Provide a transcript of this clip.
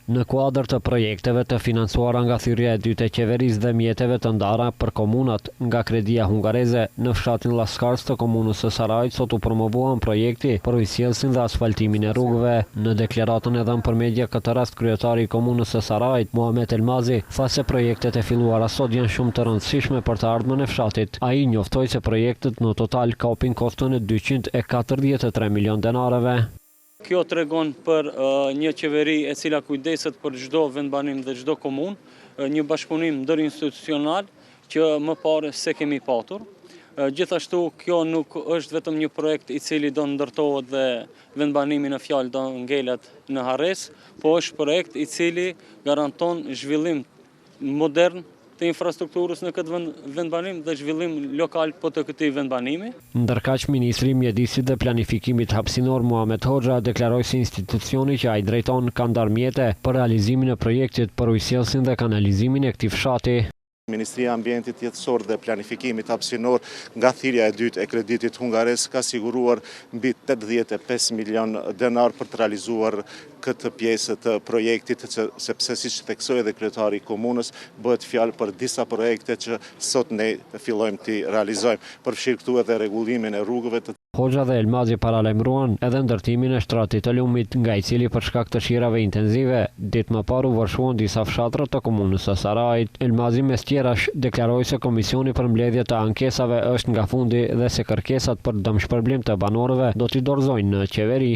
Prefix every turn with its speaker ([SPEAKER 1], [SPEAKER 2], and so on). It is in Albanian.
[SPEAKER 1] Në kuadër të projekteve të financuara nga thirrja e dytë e qeverisë dhe mjeteve të ndara për komunat nga Kredia Hungareze, në fshatin Llaskars të komunës së Sarajit sot u promovuan projekti për ujësjellsin dhe asfaltimin e rrugëve. Në deklaratën e dhënë për media këtë rast kryetari i komunës së Sarajit, Muhamet Elmazi, tha se projektet e filluara sot janë shumë të rëndësishme për të ardhmen e fshatit. Ai njoftoi se projektet në total kapin koston e 243 milion denareve.
[SPEAKER 2] Kjo tregon për një qeveri e cila kujdeset për çdo vendbanim dhe çdo komunë, një bashkëpunim ndërinstitucional që më parë se kemi patur. Gjithashtu kjo nuk është vetëm një projekt i cili do ndërtohet dhe vendbanimi në fjalë do ngelet në Harres, po është projekt i cili garanton zhvillim modern të infrastrukturës në këtë vendbanim dhe zhvillim lokal po të këtij vendbanimi.
[SPEAKER 1] Ndërkaq ministri i Mjedisit dhe Planifikimit hapësinor Muhamet Hoxha deklaroi se institucioni që ai drejton ka ndarë mjete për realizimin e projektit për ujësjellsin dhe kanalizimin e këtij fshati.
[SPEAKER 3] Ministria e Ambientit Jetësor dhe Planifikimit hapësinor nga thirrja e dytë e kreditit hungares ka siguruar mbi 85 milion denar për të realizuar këtë pjesë të projektit, sepse siç theksoi edhe kryetari i komunës, bëhet fjalë për disa projekte që sot ne fillojmë të realizojmë, përfshirë këtu edhe rregullimin e rrugëve të
[SPEAKER 1] Hoxha dhe Elmazi paralajmëruan edhe ndërtimin e shtratit të lumit, nga i cili për shkak të shirave intenzive, ditë më parë u vërshuan disa fshatra të komunës së Sarajit. Elmazi mes tjerash deklaroi se komisioni për mbledhje të ankesave është nga fundi dhe se kërkesat për dëmshpërblim të banorëve do t'i dorëzojnë në qeveri.